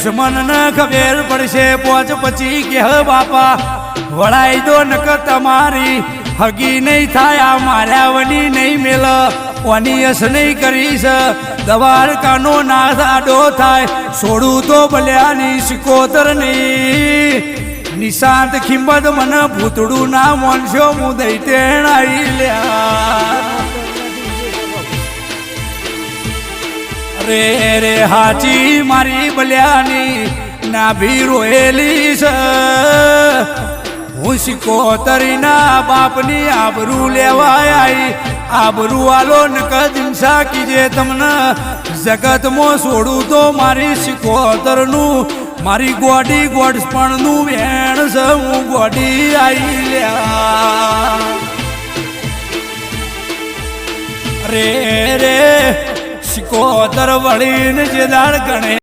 દુશ્મન ને ખબર પડશે પોચ પછી કે હ બાપા વળાઈ દો નક તમારી હગી નહીં થાય આ માર્યાવની નહીં મેલ ઓની યસ નહીં કરીશ દ્વારકાનો નાથ આડો થાય છોડું તો બલ્યાની સિકોતર નહીં નિશાંત ખિંમત મને ભૂતડું ના મોનશો હું દઈ તેણાઈ લ્યા રે રે હાચી મારી બલ્યાની નાભી રોયેલી છે હું સિકોતરીના બાપની આબરૂ લેવા આવી આબરૂ આલો નક દિનસા કીજે તમને જગતમાં છોડું તો મારી સિકોતરનું મારી ગોડી ગોડપણનું વેણ છે હું ગોડી આવી લ્યા રે રે સિકોતર વળીને જે દાળ ગણે